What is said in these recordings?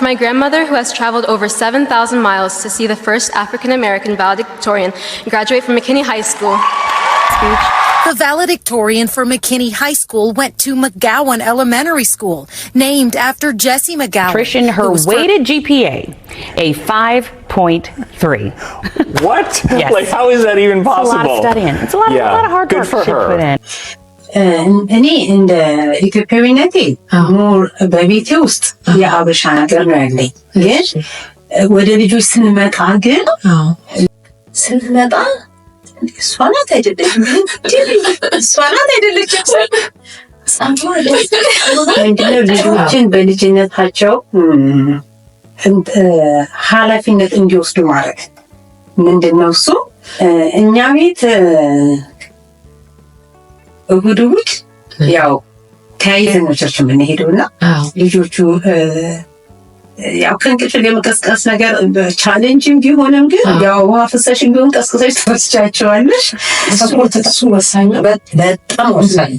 to my grandmother, who has traveled over 7,000 miles to see the first African-American valedictorian graduate from McKinney High School. The valedictorian for McKinney High School went to McGowan Elementary School, named after Jesse McGowan. Trish, her weighted GPA, a 5.3. What? Yes. Like, how is that even possible? It's a lot of studying. It's a lot of hard work for she her. put in. እኔ እንደ ኢትዮጵያዊነቴ ሞር በቤቴ ውስጥ የአበሻ ነገር ነው ያለኝ። ግን ወደ ልጆች ስንመጣ እሷ ናት አይደለችም ልጆችን በልጅነታቸው ኃላፊነት እንዲወስዱ ማድረግ ምንድን ነው እሱ እኛ ቤት እሑድ ያው ተያይዘን ነው ቸርች የምንሄደውና ልጆቹ ያው ከእንቅልፍ የመቀስቀስ ነገር ቻሌንጅም ቢሆንም ግን ያው ውሃ ፍሰሽም ቢሆን ቀስቅሰሽ ትወስጃቸዋለሽ። ሰፖርት እሱ ወሳኝ ነው፣ በጣም ወሳኝ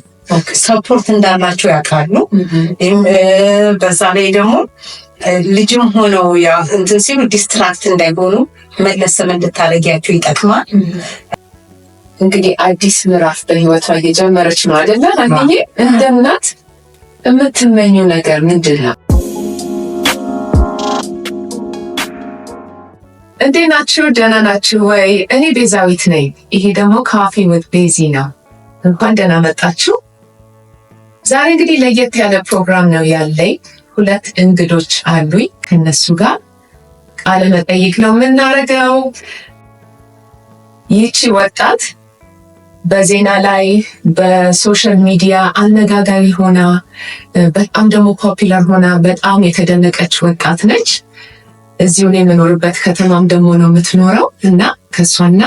ሰፖርት እንዳላቸው ያውቃሉ። በዛ ላይ ደግሞ ልጅም ሆነው ያው እንትን ሲሉ ዲስትራክት እንዳይሆኑ መለሰም እንድታረጊያቸው ይጠቅማል። እንግዲህ አዲስ ምዕራፍ በህይወቷ እየጀመረች ነው አይደለ? አንቺ እንደ እናት የምትመኘው ነገር ምንድን ነው? እንዴት ናችሁ? ደህና ናችሁ ወይ? እኔ ቤዛዊት ነኝ። ይሄ ደግሞ ካፌ ዊዝ ቤዚ ነው። እንኳን ደህና መጣችሁ። ዛሬ እንግዲህ ለየት ያለ ፕሮግራም ነው ያለኝ። ሁለት እንግዶች አሉኝ። ከነሱ ጋር ቃለ መጠይቅ ነው የምናደርገው። ይህቺ ወጣት በዜና ላይ በሶሻል ሚዲያ አነጋጋሪ ሆና በጣም ደግሞ ፖፑላር ሆና በጣም የተደነቀች ወጣት ነች። እዚሁ ላይ የምኖርበት ከተማም ደግሞ ነው የምትኖረው እና ከሷና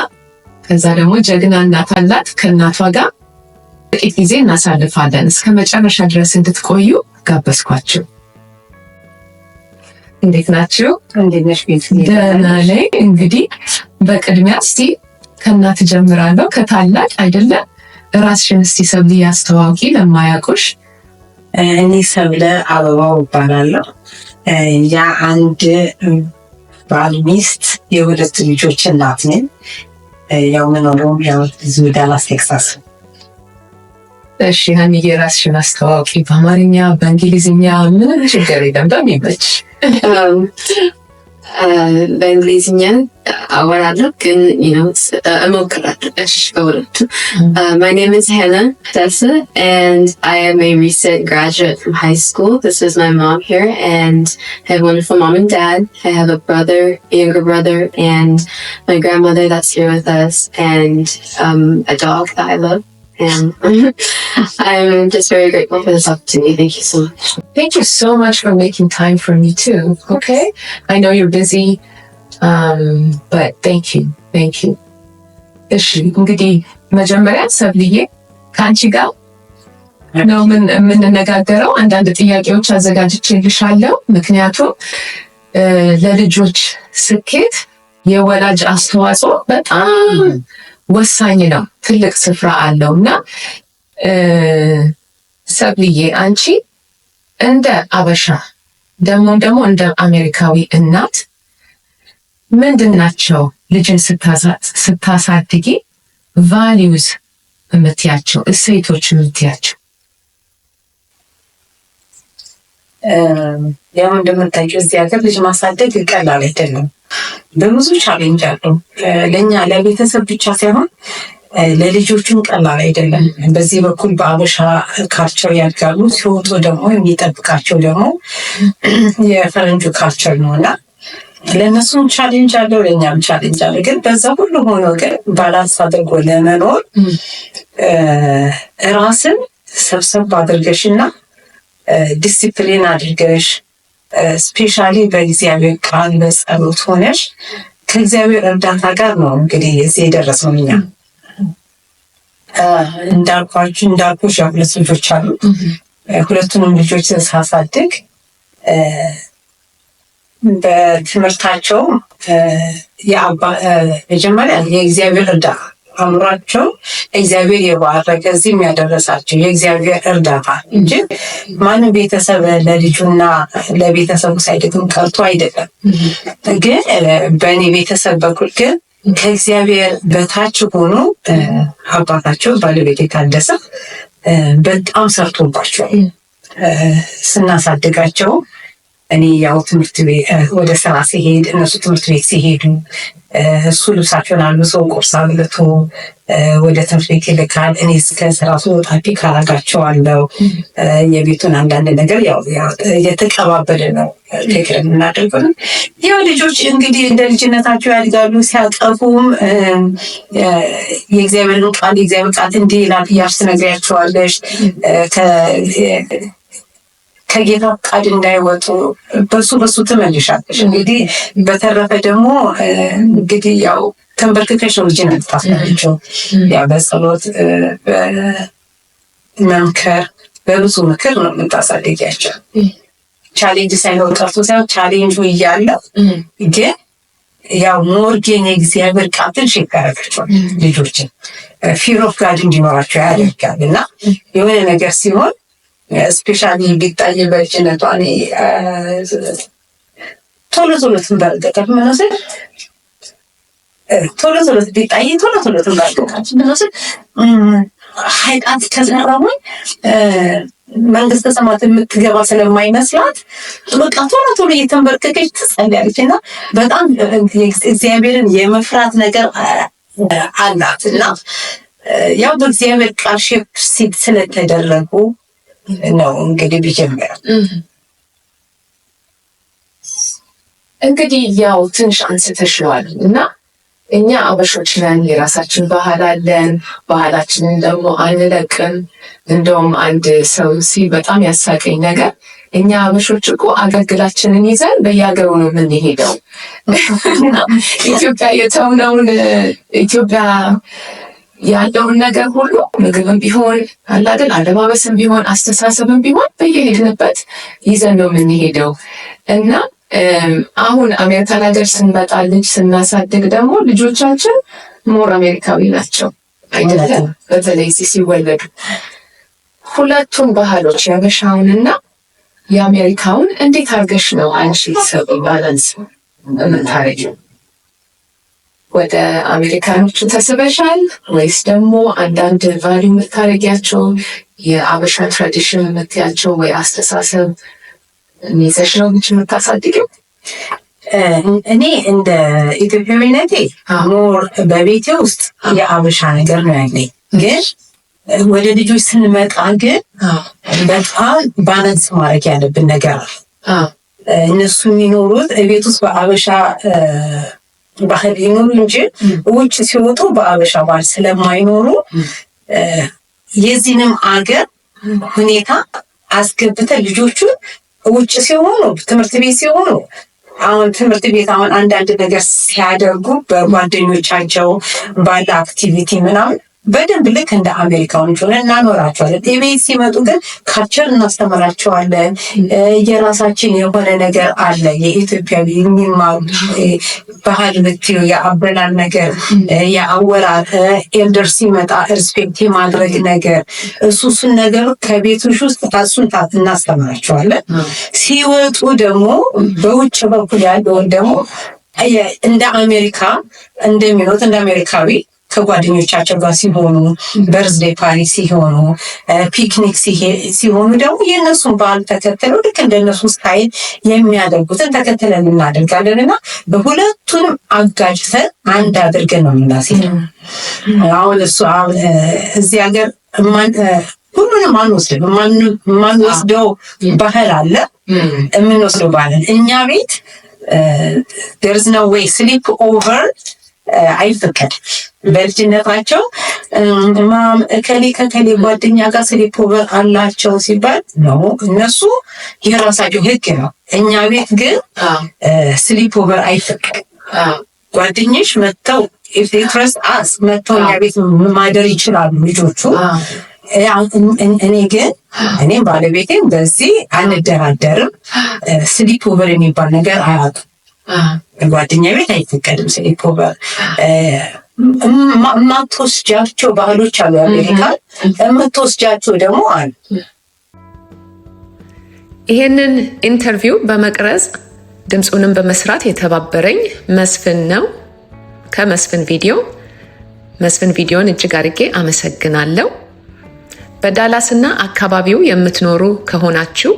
ከዛ ደግሞ ጀግና እናት አላት። ከእናቷ ጋር ጥቂት ጊዜ እናሳልፋለን። እስከ መጨረሻ ድረስ እንድትቆዩ ጋበዝኳችሁ። እንዴት ናችሁ? እንዴት ነሽ? ደህና ነኝ። እንግዲህ በቅድሚያ እስቲ ከእናት ጀምራለሁ። ከታላቅ አይደለም ራስሽን እስቲ ሰብሊ አስተዋውቂ ለማያውቁሽ። እኔ ሰብለ አበባው እባላለሁ። ያ አንድ ባል ሚስት የሁለት ልጆች እናት ነኝ። ያው ምኖረው ያው እዚሁ ዳላስ ቴክሳስ። እሺ ሀኒዬ ራስሽን አስተዋውቂ በአማርኛ በእንግሊዝኛ ምንም ችግር የለም በሚመች። በእንግሊዝኛ አወራለሁ ግን እሞክራለሁ። እሺ በሁለቱ። My name is Hannah Tessa and I am a recent graduate from high school. This is my mom here and I have a wonderful mom and dad. I have a brother, a younger brother, and my grandmother that's here with us, and a dog that I love. And I'm just very grateful for this opportunity. Thank you so much. Thank you so much for making time for me too. Okay, I know you're busy, but thank you. እሺ እንግዲህ መጀመሪያ ሰብልዬ ከአንቺ ጋር ነው የምንነጋገረው። አንዳንድ ጥያቄዎች አዘጋጅቼልሻለሁ። ምክንያቱም ለልጆች ስኬት የወላጅ አስተዋጽኦ በጣም ወሳኝ ነው፣ ትልቅ ስፍራ አለው እና ሰብልዬ አንቺ እንደ አበሻ ደግሞ እንደ አሜሪካዊ እናት ምንድን ናቸው ልጅን ስታሳድጊ ቫሊዩዝ የምትያቸው እሴቶች የምትያቸው? ያው እንደምታውቂው እዚህ ሀገር ልጅ ማሳደግ ቀላል አይደለም። በብዙ ቻሌንጅ አለው። ለእኛ ለቤተሰብ ብቻ ሳይሆን ለልጆቹም ቀላል አይደለም። በዚህ በኩል በአበሻ ካልቸር ያድጋሉ፣ ሲወጡ ደግሞ የሚጠብቃቸው ደግሞ የፈረንጁ ካልቸር ነውና ለእነሱም ቻሌንጅ አለው፣ ለእኛም ቻሌንጅ አለው። ግን በዛ ሁሉ ሆኖ ግን ባላንስ አድርጎ ለመኖር ራስን ሰብሰብ አድርገሽና ዲሲፕሊን አድርገሽ ስፔሻሊ በእግዚአብሔር ቃል በጸሎት ሆነሽ ከእግዚአብሔር እርዳታ ጋር ነው እንግዲህ እዚህ የደረስነው። እኛ እንዳልኩሽ ያው ሁለት ልጆች አሉ። ሁለቱንም ልጆች ሳሳድግ በትምህርታቸው መጀመሪያ የእግዚአብሔር አምሯቸው እግዚአብሔር የባረከ እዚህም ያደረሳቸው የእግዚአብሔር እርዳታ እንጂ ማንም ቤተሰብ ለልጁና ለቤተሰቡ ሳይደግም ቀርቶ አይደለም። ግን በእኔ ቤተሰብ በኩል ግን ከእግዚአብሔር በታች ሆኖ አባታቸው ባለቤት የታደሰ በጣም ሰርቶባቸው ስናሳድጋቸው እኔ ያው ትምህርት ቤት ወደ ስራ ሲሄድ እነሱ ትምህርት ቤት ሲሄዱ እሱ ልብሳቸውን አልብሶ ቁርስ አብልቶ ወደ ትምህርት ቤት ይልካል። እኔ እስከ ስራ ስወጣ ፒክ አደርጋቸዋለሁ። የቤቱን አንዳንድ ነገር ያው የተቀባበለ ነው ቴክር የምናደርገው። ያው ልጆች እንግዲህ እንደ ልጅነታቸው ያድጋሉ። ሲያጠፉም የእግዚአብሔርን ቃል እንዲህ ይላል እያልሽ ትነግሪያቸዋለሽ። ከጌታ ፈቃድ እንዳይወጡ በሱ ትመልሻለሽ። እንግዲህ በተረፈ ደግሞ እንግዲህ ያው ተንበርክከሽ ነው ልጅን የምታሳያቸው። ያው በጸሎት በመምከር በብዙ ምክር ነው የምታሳድጊያቸው። ቻሌንጅ ሳይኖር ቀርቶ ሳይሆን ቻሌንጁ እያለ ግን ያው ሞርጌን የእግዚአብሔር ቃልን ሼክ ያደርጋቸዋል። ልጆችን ፊር ኦፍ ጋድ እንዲኖራቸው ያደርጋል እና የሆነ ነገር ሲሆን ስፔሻሊ ቢታይ በልጅነቷ ቶሎ ትንበረከካች ምንወስድ ቶሎ ቢታይ ቶሎ ትንበረከካች ምንወስድ ኃጢአት ከሰራሁኝ መንግስተ ሰማያት የምትገባ ስለማይመስላት በቃ ቶሎ እየተንበረከከች ትጸልያለች እና በጣም እግዚአብሔርን የመፍራት ነገር አላት እና ያው በእግዚአብሔር ቃል ሼፕ ስለተደረጉ ነው እንግዲህ ቢጀምረው እንግዲህ ያው ትንሽ አንስተሽዋል እና እኛ አበሾች ነን፣ የራሳችን ባህል አለን። ባህላችንን ደግሞ አንለቅም። እንደውም አንድ ሰው በጣም ያሳቀኝ ነገር እኛ አበሾች እኮ አገልግላችንን ይዘን በየሀገሩ ነው የምንሄደው። ኢትዮጵያ የተውነውን ኢትዮጵያ ያለውን ነገር ሁሉ ምግብም ቢሆን አላደል አለባበስም ቢሆን አስተሳሰብም ቢሆን በየሄድንበት ይዘን ነው የምንሄደው እና አሁን አሜሪካን ሀገር ስንመጣ ልጅ ስናሳድግ ደግሞ ልጆቻችን ሞር አሜሪካዊ ናቸው አይደለም። በተለይ ሲወለዱ ሁለቱም ባህሎች ያበሻውንና የአሜሪካውን እንዴት አድርገሽ ነው አንቺ ሰብ ባላንስ የምታረጊው? ወደ አሜሪካኖቹ ተስበሻል ወይስ ደግሞ አንዳንድ ቫልዩ የምታረጊያቸው የአበሻ ትራዲሽን የምትያቸው ወይ አስተሳሰብ ይዘሽ ነው የምታሳድጊው? እኔ እንደ ኢትዮጵያዊነቴ ሞር በቤቴ ውስጥ የአበሻ ነገር ነው ያለኝ። ግን ወደ ልጆች ስንመጣ ግን በጣም ባላንስ ማድረግ ያለብን ነገር እነሱ የሚኖሩት ቤት ውስጥ በአበሻ ባህል ይኖሩ እንጂ ውጭ ሲወጡ በአበሻ ባህል ስለማይኖሩ የዚህንም አገር ሁኔታ አስገብተን ልጆቹ ውጭ ሲሆኑ ትምህርት ቤት ሲሆኑ አሁን ትምህርት ቤት አሁን አንዳንድ ነገር ሲያደርጉ በጓደኞቻቸው ባለ አክቲቪቲ ምናምን በደንብ ልክ እንደ አሜሪካኖች ሆነ እናኖራቸዋለን። ቤት ሲመጡ ግን ካልቸር እናስተምራቸዋለን። የራሳችን የሆነ ነገር አለ የኢትዮጵያዊ የሚማሩ ባህል ብትዩ የአበላል ነገር የአወራር ኤልደር ሲመጣ ሪስፔክት የማድረግ ነገር እሱን ነገር ከቤቶች ውስጥ እሱን እናስተምራቸዋለን። ሲወጡ ደግሞ በውጭ በኩል ያለውን ደግሞ እንደ አሜሪካ እንደሚኖት እንደ አሜሪካዊ ከጓደኞቻቸው ጋር ሲሆኑ በርዝዴይ ፓሪ ሲሆኑ ፒክኒክ ሲሆኑ ደግሞ የእነሱን ባህል ተከትለው ልክ እንደነሱ ስታይል የሚያደርጉትን ተከትለን እናደርጋለን እና በሁለቱንም አጋጭተን አንድ አድርገን ነው የምናስሄደው። አሁን እሱ እዚህ ሀገር ሁሉንም አንወስድም። የማንወስደው ባህል አለ፣ የምንወስደው ባህል እኛ ቤት there is no way sleep over አይፈቀድም። በልጅነታቸው ማም ከሌ ጓደኛ ጋር ስሊፕ ኦቨር አላቸው ሲባል ነው እነሱ የራሳቸው ህግ ነው። እኛ ቤት ግን ስሊፕ ኦቨር አይፈቀድም። ጓደኞች መጥተው if they trust us መጥተው እኛ ቤት ማደር ይችላሉ ልጆቹ። እኔም ባለቤቴም በዚህ አንደራደርም። ስሊፕ ኦቨር የሚባል ነገር አያውቅም። ጓደኛ ቤት አይፈቀድም ስሊፕ ኦቨር። የማትወስጃቸው ባህሎች አሉ። አሜሪካን የምትወስጃቸው ደግሞ አሉ። ይሄንን ኢንተርቪው በመቅረጽ ድምፁንም በመስራት የተባበረኝ መስፍን ነው። ከመስፍን ቪዲዮን እጅግ አድርጌ አመሰግናለሁ። በዳላስና አካባቢው የምትኖሩ ከሆናችሁ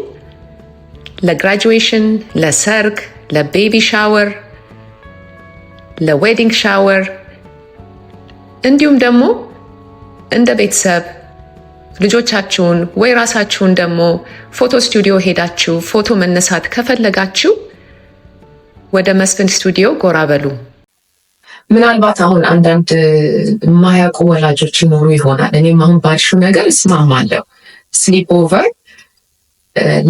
ለግራጁዌሽን፣ ለሰርግ፣ ለቤቢ ሻወር፣ ለዌዲንግ ሻወር እንዲሁም ደግሞ እንደ ቤተሰብ ልጆቻችሁን ወይ ራሳችሁን ደግሞ ፎቶ ስቱዲዮ ሄዳችሁ ፎቶ መነሳት ከፈለጋችሁ ወደ መስፍን ስቱዲዮ ጎራ በሉ። ምናልባት አሁን አንዳንድ የማያውቁ ወላጆች ይኖሩ ይሆናል። እኔም አሁን ባልሽው ነገር እስማማለሁ። ስሊፕ ኦቨር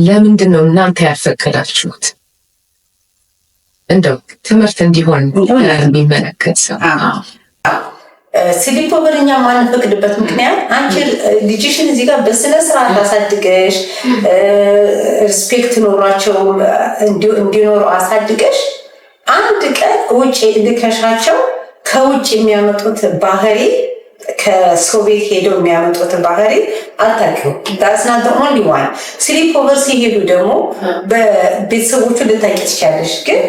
ለምንድን ነው እናንተ ያልፈቀዳችሁት? እንደው ትምህርት እንዲሆን የሚመለከት ሰው ስሊፕ ኦቨር እኛ ማንፈቅድበት ምክንያት አንቺ ልጅሽን እዚህ ጋር በስነ ስርዓት አሳድገሽ ሪስፔክት ኖሯቸው እንዲኖሩ አሳድገሽ አንድ ቀን ውጭ ልከሻቸው ከውጭ የሚያመጡት ባህሪ ከሰው ቤት ሄደው የሚያመጡት ባህሪ አታውቂው። ዳስናት ኦንሊ ዋን ስሊፕ ኦቨር ሲሄዱ ደግሞ በቤተሰቦቹ ልታውቂ ትችያለሽ። ግን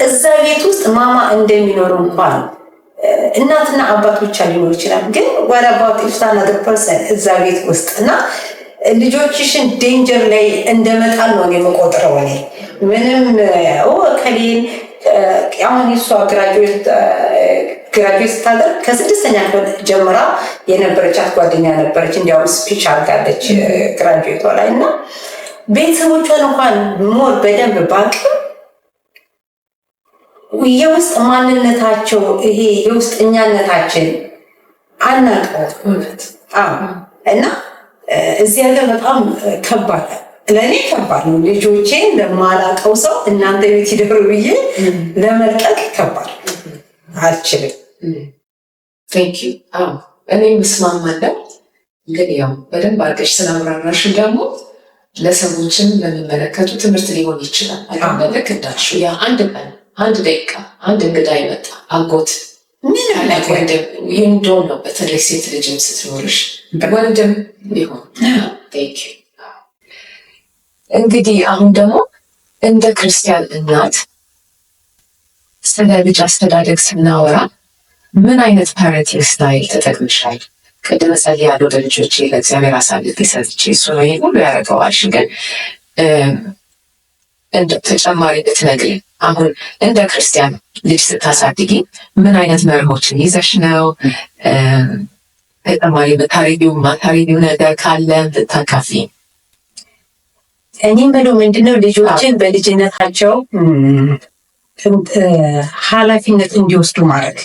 እዛ ቤት ውስጥ ማማ እንደሚኖሩ እንኳን እናትና አባት ብቻ ሊኖር ይችላል። ግን ወራባት ኢፍታና ፐርሰን እዛ ቤት ውስጥ እና ልጆችሽን ዴንጀር ላይ እንደመጣል ነው የምቆጥረው እኔ። ምንም ከሌን አሁን እሷ ግራጁዌት ስታደርግ ከ6ኛ ክፍል ጀምራ የነበረቻት ጓደኛ ነበረች። እንዲያውም ስፒች አድርጋለች ግራጁዌቷ ላይ እና ቤተሰቦቿን እንኳን ሞር በደንብ ባቅም የውስጥ ማንነታቸው ይሄ የውስጥ እኛነታችን አናውቀውም። እና እዚህ ሀገር በጣም ከባድ ለእኔ ከባድ ነው። ልጆቼን ለማላውቀው ሰው እናንተ ቤት ይደሩ ብዬ ለመልቀቅ ከባድ አልችልም። ቴንኪው። እኔም እስማማለሁ። ግን ያው በደንብ አድርገሽ ስላብራራሽ ደግሞ ለሰዎችም ለሚመለከቱ ትምህርት ሊሆን ይችላል። ልክ እንዳልሽው ያ አንድ ቀን አንድ ደቂቃ አንድ እንግዳ ይመጣ አጎት ወንድም ይንዶን ነው። በተለይ ሴት ልጅም ስትኖርሽ ወንድም ቢሆን ቴንኪው። እንግዲህ አሁን ደግሞ እንደ ክርስቲያን እናት ስለ ልጅ አስተዳደግ ስናወራ ምን አይነት ፓረንቲንግ ስታይል ተጠቅምሻል? ቅድም ጸልያለሁ ለልጆቼ ለእግዚአብሔር አሳልፌ ሰጥቼ እሱ ነው ይሄን ሁሉ ያደረገዋል። ግን እንደ ተጨማሪ ብትነግሪኝ አሁን እንደ ክርስቲያን ልጅ ስታሳድጊ ምን አይነት መርሆችን ይዘሽ ነው? ተጨማሪ ማታሪቢው ነገር ካለ ብታካፊ። እኔ የምለው ምንድነው ልጆችን በልጅነታቸው ኃላፊነት እንዲወስዱ ማድረግ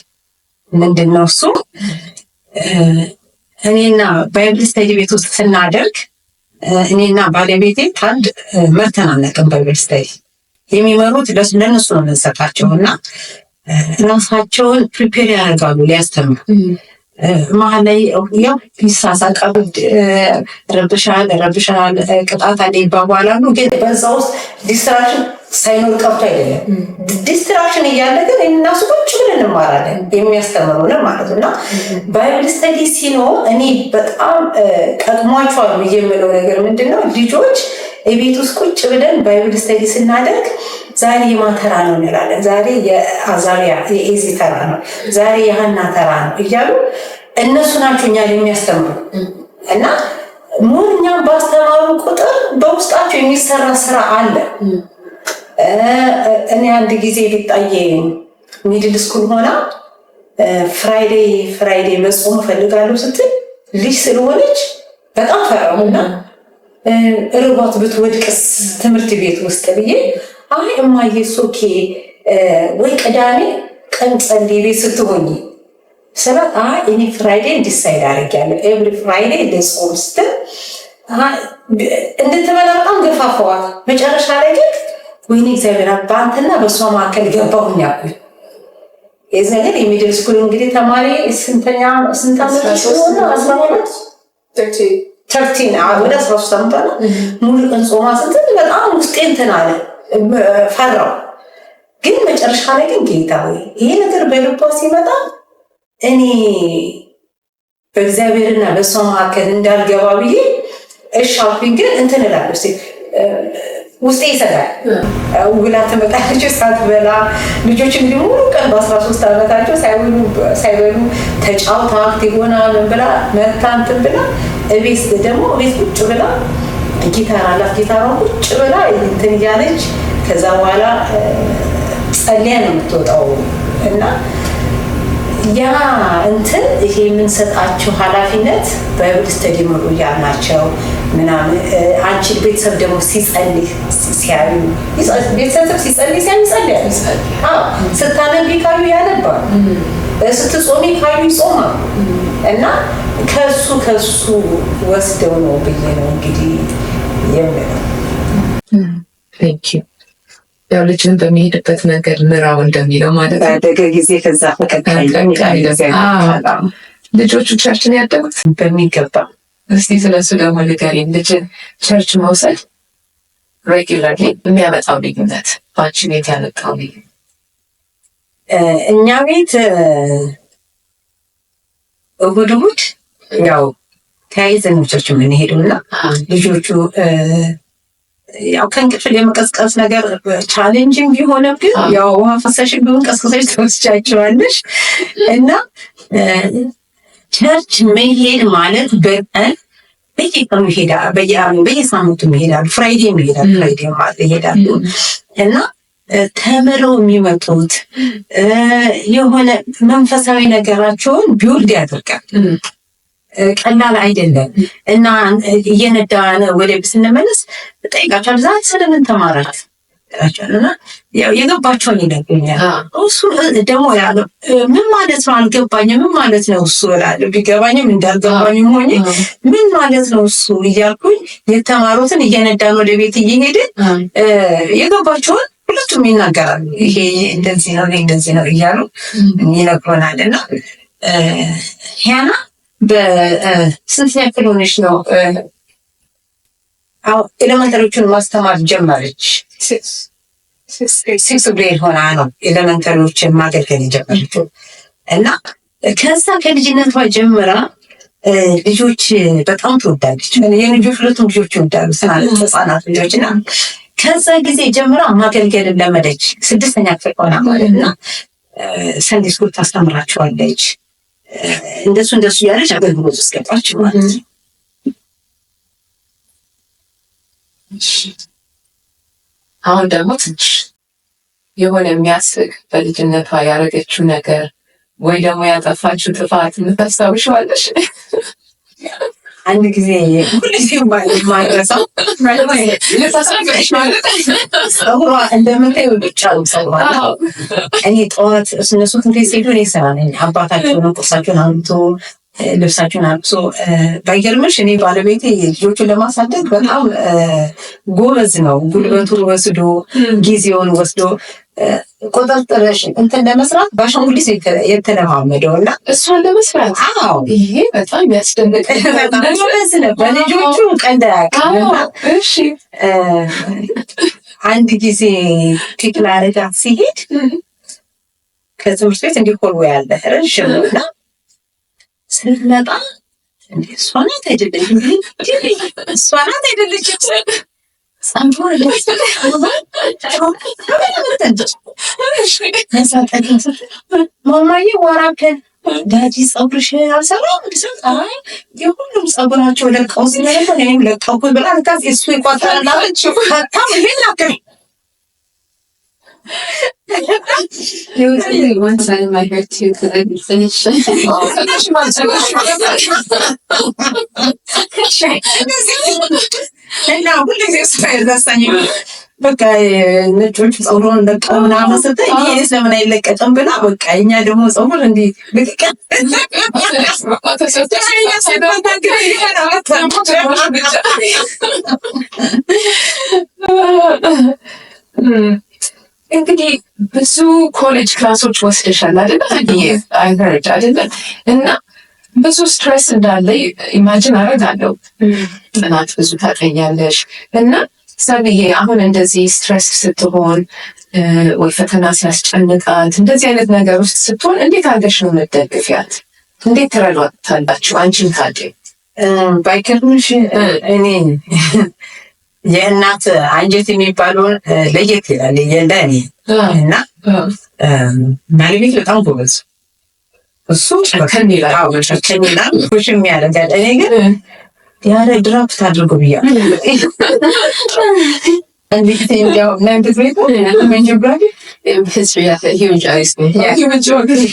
ምንድነው እሱ። እኔና ባይብል ስተዲ ቤት ውስጥ ስናደርግ እኔና ባለቤቴ ታንድ መርተን አናውቅም። ባይብል ስተዲ የሚመሩት ለእነሱ ነው የምንሰጣቸው እና ራሳቸውን ፕሪፔር ያደርጋሉ ሊያስተምሩ። መሀል ላይ ያው ይሳሳቃሉ፣ ረብሻል ቅጣት አለ ይባባላሉ። ግን በዛ ውስጥ ዲስትራክሽን ሳይኖር ቀርቶ አይደለም። ዲስትራክሽን እያለ ግን እናሱ ቁጭ ብለን እንማራለን የሚያስተምሩን ማለት ነው። እና ባይብል ስተዲ ሲኖር እኔ በጣም ቀድሟቸዋል ብዬ የምለው ነገር ምንድን ነው፣ ልጆች የቤት ውስጥ ቁጭ ብለን ባይብል ስተዲ ስናደርግ ዛሬ የማተራ ነው እንላለን፣ ዛሬ የአዛሪያ የኤዚ ተራ ነው፣ ዛሬ የሀና ተራ ነው እያሉ እነሱ ናቸው እኛ የሚያስተምሩ እና ሞር እኛም ባስተማሩ ቁጥር በውስጣቸው የሚሰራ ስራ አለ። እኔ አንድ ጊዜ ሊጣየ ሚድል ስኩል ሆና ፍራይዴ መጾም እፈልጋለሁ ስትል ልጅ ስለሆነች በጣም ፈራሁና ርቧት ብትወድቅስ ትምህርት ቤት ውስጥ ብዬ አይ እማዬ ሶኬ ወይ ቅዳሜ ቀን ጸልይ ቤት ስትሆኝ ስላት አይ እኔ ፍራይዴ ዲሳይድ አድርጌያለሁ ኤቭሪ ፍራይዴ ልጾም ስትል እንድትበላ በጣም ገፋፋዋት። መጨረሻ ላይ ግን ወይኔ እግዚአብሔር በአንተና በእሷ መካከል ገባሁኝ አልኩኝ። የዚህ ነገር የሚድል ስኩል እንግዲህ ተማሪ ስንት ዓመት ሲሆን 13 ወደ 13 ዓመት ነው። ሙሉ ቀን ጾማ ስትል በጣም ውስጤ እንትን አለ፣ ፈራው። ግን መጨረሻ ላይ ግን ጌታ ወይ ይሄ ነገር በልቧ ሲመጣ እኔ በእግዚአብሔርና በሷ መካከል እንዳልገባ ብዬ እሺ አልኩኝ። ግን እንትን እላለሁ ውስጤ ይሰጋል። ውላ ትመጣለች ሳትበላ። ልጆች እንግዲህ ሙሉ ቀን በ13 ዓመታቸው ሳይበሉ ተጫውታ አክቲቭ ሆና ምን ብላ መታ እንትን ብላ እቤት ደግሞ እቤት ቁጭ ብላ ጊታር አላት። ጊታሯን ቁጭ ብላ እንትን እያለች ከዛ በኋላ ጸልያ ነው የምትወጣው። እና ያ እንትን ይሄ የምንሰጣቸው ኃላፊነት ባይብል ስተዲ ምሩ እያልናቸው ምናምን አንቺ ቤተሰብ ደግሞ ሲጸልይ ሲያዩ ቤተሰብ ሲጸልይ ሲያዩ ይጸልያል። ስታነቢ ካዩ ያነባል፣ ስትጾሚ ካዩ ይጾማል። እና ከሱ ወስደው ነው ብዬ ነው እንግዲህ የምለው። ቴንክ ዩ። ያው ልጅን በሚሄድበት መንገድ ምራው እንደሚለው ማለት ነው። ባደገ ጊዜ ከዛ ፈቀቃይ ልጆቹ ቸርችን ያደጉት በሚገባ። እስቲ ስለሱ ደግሞ ንገሪኝ። ልጅን ቸርች መውሰድ ሬጉላርሊ የሚያመጣው ልዩነት፣ በአንቺ ቤት ያመጣው ልዩነት? እኛ ቤት እሑድ ያው ተያይዘን ቸርች የምንሄደውና ልጆቹ ያው ከእንቅልፍ የመቀስቀስ ነገር ቻሌንጂንግ ቢሆንም ግን ያው ውሃ ፈሳሽ ቢሆን ቀስቅሰሽ ትወስጃቸዋለሽ። እና ቸርች መሄድ ማለት በቀን በየቀኑ ይሄዳሉ፣ በየሳምንቱ ይሄዳሉ፣ ፍራይዴ ይሄዳሉ። እና ተምረው የሚመጡት የሆነ መንፈሳዊ ነገራቸውን ቢውልድ ያደርጋል። ቀላል አይደለም። እና እየነዳን ወደ ቤት ስንመለስ ጠይቃቸዋለሁ፣ ዛሬ ስለምን ተማራችሁ እላቸዋለሁ። እና ያው የገባቸውን ይነግሩኛል። እሱ ደግሞ ያለው ምን ማለት ነው አልገባኝም፣ ምን ማለት ነው እሱ እላለሁ። ቢገባኝም እንዳልገባኝም ሆኜ ምን ማለት ነው እሱ እያልኩኝ የተማሩትን እየነዳን ወደ ቤት እየሄድን የገባቸውን ሁለቱም ይናገራሉ። ይሄ እንደዚህ ነው እንደዚህ ነው እያሉ ይነግሩናል። እና ሄና በስንተኛ ክፍል ሆነሽ ነው ኤሌመንተሪዎቹን ማስተማር ጀመረች? ሲክስ ግሬድ ሆና ነው ኤሌመንተሪዎችን ማገልገል የጀመረችው። እና ከዛ ከልጅነቷ ጀምራ ልጆች በጣም ትወዳለች። የልጆች ሁለቱም ልጆች ይወዳሉ፣ ህጻናት ልጆች። እና ከዛ ጊዜ ጀምራ ማገልገልን ለመደች። 6ኛ ክፍል ሆና ማለት እና ሰንዴ ስኩል ታስተምራቸዋለች። እንደሱ ያለች አገልግሎት ውስጥ ገባች ማለት ነው። አሁን ደግሞ ትንሽ የሆነ የሚያስቅ በልጅነቷ ያደረገችው ነገር ወይ ደግሞ ያጠፋችው ጥፋት የምታስታውሻለሽ? አንድ ጊዜ ሁልጊዜ የማይረሳው ፀጉሯ እንደምታዩ ብቻ ነው ፀጉሯ። እኔ ጠዋት እነሱ ትምህርት ሲሄዱ እኔ ስራ ነኝ። አባታቸውን ቁርሳቸውን አምጥቶ ልብሳቸውን አልብሶ፣ ባይገርምሽ እኔ ባለቤቴ ልጆቹን ለማሳደግ በጣም ጎበዝ ነው። ጉልበቱን ወስዶ ጊዜውን ወስዶ ቁጥጥርሽ እንትን ለመስራት በአሻንጉሊት የተለማመደው እና እሷን ለመስራት ይሄ በጣም ያስደንቅ ነው። በልጆቹ ቀልድ አያውቅም። እሺ አንድ ጊዜ ፒክ ላረጋት ሲሄድ ከትምህርት ቤት እንዲኮርቡ ያለ ረዥም ነው እና ስትመጣ እሷ ናት አይደለችም ማማዬ ወራከን ዳጂ ፀጉርሽ አልሰራም? የሁሉም ፀጉራቸው ለቀው ስለነበር እኔም ለቀውኩ ብላ ታስ እሱ ይቆጣላችሁ ታም ይላከኝ One side of my hair too, because I didn't finish. እና ሁልጊዜ ስፋይዛሳኝ በቃ ነጮቹ ፀጉሩን ለቀው ምናምን ስትይ ይሄ ለምን አይለቀቅም ብላ በቃ እኛ ደግሞ ፀጉር እንዲህ ልቅቀት እንግዲህ ብዙ ኮሌጅ ክላሶች ወስደሻል አይደል? አይቨርድ አይደለም? እና ብዙ ስትሬስ እንዳለ ኢማጂን አደርጋለሁ። ጥናት ብዙ ታጠኛለሽ እና ሰብዬ አሁን እንደዚህ ስትሬስ ስትሆን ወይ ፈተና ሲያስጨንቃት እንደዚህ አይነት ነገር ውስጥ ስትሆን እንዴት አድርገሽ ነው የምትደግፊያት? እንዴት ትረዷታላችሁ? አንቺን ታዲያ ባይከርምሽ እኔ የእናት አንጀት የሚባለውን ለየት ይላል የለኔ እና ባለቤት በጣም ጎበዝ እሱ ከኔላ ኩሽም ያደርጋል። እኔ ግን ያለ ድራፍት አድርጎ ብያለሁ። እንዴት እንዲያው እናንተ ቤት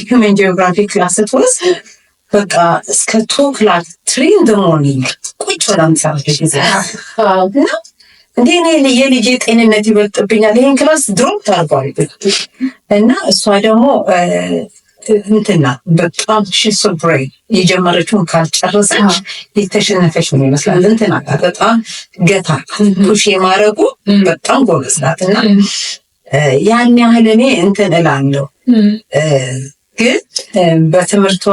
ሂውመን ጂኦግራፊ ክላስ ስትወስድ በቃ እስከ 2 ክላስ 3 in the morning ቁጭ ብላ ምሳለች ጊዜ እና እንዴ እኔ የልጄ ጤንነት ይበልጥብኛል ይሄን ክላስ ድሮፕ ታርጓል እና እሷ ደግሞ እንትና በጣም ሽሶ ብሬ የጀመረችውን ካልጨረሰች የተሸነፈች ነው ይመስላል። እንትና በጣም ገታ ፑሽ የማረጉ በጣም ጎበዝ ናት እና ያን ያህል እኔ እንትን እላለሁ። ግን በትምህርቷ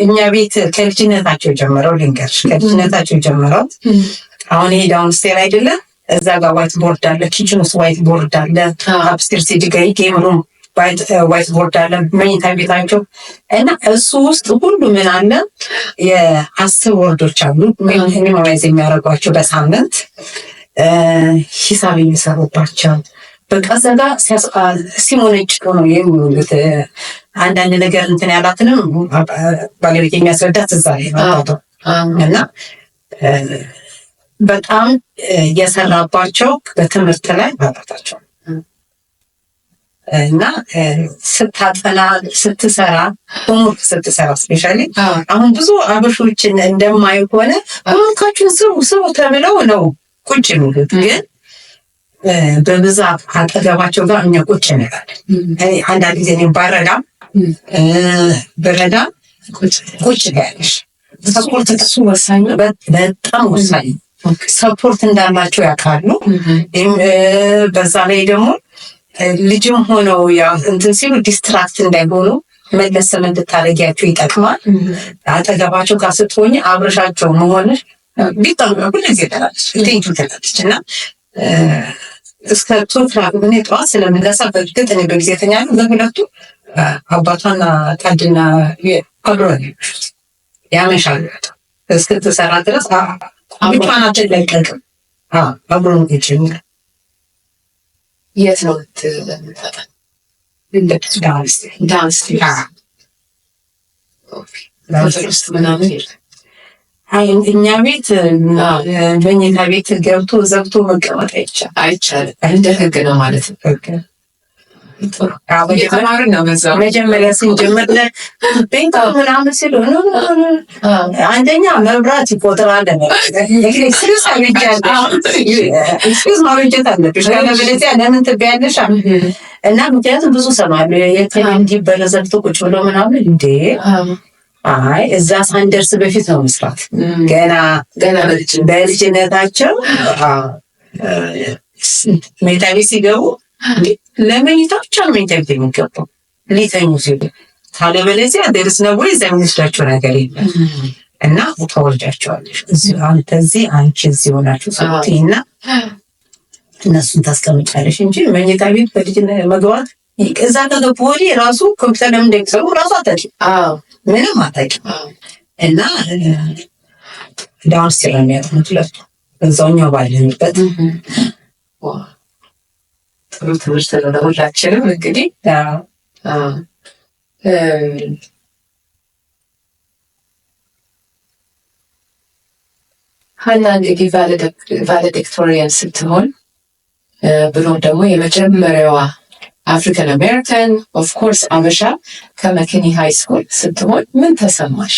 እኛ ቤት ከልጅነታቸው ጀምረው ልንገርሽ ከልጅነታቸው ጀምረው አሁን ይሄ ዳውንስቴር አይደለም እዛ ጋር ዋይት ቦርድ አለ፣ ኪችን ውስጥ ዋይት ቦርድ አለ፣ አፕስቴር ሲዲጋይ ጌም ሩም ዋይት ቦርድ አለ፣ መኝታ ቤታቸው እና እሱ ውስጥ ሁሉ ምን አለ የ10 ወርዶች አሉ ሜሞራይዝ የሚያደርጓቸው በሳምንት ሂሳብ የሚሰሩባቸው በቃ ዘጋ ሲሞነጭ ነው የሚሉት። አንዳንድ ነገር እንትን ያላትንም ባለቤት የሚያስረዳት እዛ ላይ ነው እና በጣም የሰራባቸው በትምህርት ላይ ማለታቸው እና ስታጠና ስትሰራ ሆምወርክ ስትሰራ ስፔሻሊ አሁን ብዙ አበሾችን እንደማይ ሆነ ሆምወርካችሁን ስሩ ተብለው ነው ቁጭ የሚሉት ግን በብዛት አጠገባቸው ጋር እኛ ቁጭ እንላለን። አንዳንድ ጊዜ እኔም ባረዳም ቁጭ ያለሽ ሰፖርት እሱ ወሳኝ በጣም ወሳኝ ሰፖርት እንዳላቸው ያውቃሉ። በዛ ላይ ደግሞ ልጅም ሆነው ያው እንትን ሲሉ ዲስትራክት እንዳይሆኑ መለስ እንድታረጊያቸው ይጠቅማል። አጠገባቸው ጋር ስትሆኝ አብረሻቸው መሆንሽ ቢጣም ሁልጊዜ ትላለች እና እስከ 2 ምን ጠዋት ስለምነሳ በእርግጥ እኔ በጊዜ ተኛለሁ። በሁለቱ አባቷና ታድና አብረን ያመሻሉ እስክትሰራ ድረስ ብቻዋን አትለቀቅም። አብረን ይችላል። የት ነው የምትመጣው? ዳንስ ውስጥ ምናምን እኛ ቤት መኝታ ቤት ገብቶ ዘግቶ መቀመጥ አይቻልም። እንደ ህግ ነው ማለት ነው። እየተማርን ነው። በዛው መጀመሪያ ስንጀምር ቤት ምናምን ሲሉ አንደኛ መብራት ይቆጥራል። ኤክስኪውዝ ማበጀት አለብሽ ካለበለዚያ ለምን ትበያለሽ? እና ምክንያቱም ብዙ ሰማለሁ እንዲህ በረዘግቶ ቁጭ ብሎ ምናምን እንዴ አይ እዛ ሳንደርስ በፊት ነው መስራት። ገና በልጅነታቸው መኝታ ቤት ሲገቡ ለመኝታ ብቻ ነው መኝታ ቤት የሚገባው ሊተኙ ሲሉ ካለበለዚያ ደርስ ነው ወይ እዛ የሚወስዳቸው ነገር የለም እና ተወርጃቸዋለሽ። አንተ እዚህ አንቺ እዚህ ሆናችሁ ስትይና እነሱን ታስቀምጫለሽ እንጂ መኝታ ቤት በልጅነት መግባት እዛ ከገቡ ወዲህ ራሱ ኮምፒውተር ለምን እንደሚሰሩ ራሱ አታውቂም። ምንም አታውቂም። እና ዳውንስቴር ነው የሚያጠኑት ሁለቱ እዛውኛው ባለንበት። ጥሩ ትምህርት ነው ለሁላችንም። እንግዲህ ሀና እንግዲህ ቫሌዲክቶሪያን ስትሆን ብሎም ደግሞ የመጀመሪያዋ አፍሪካን አሜሪካን ኦፍ ኮርስ አበሻ ከመኪኒ ሃይ ስኩል ስትሆን ምን ተሰማሽ?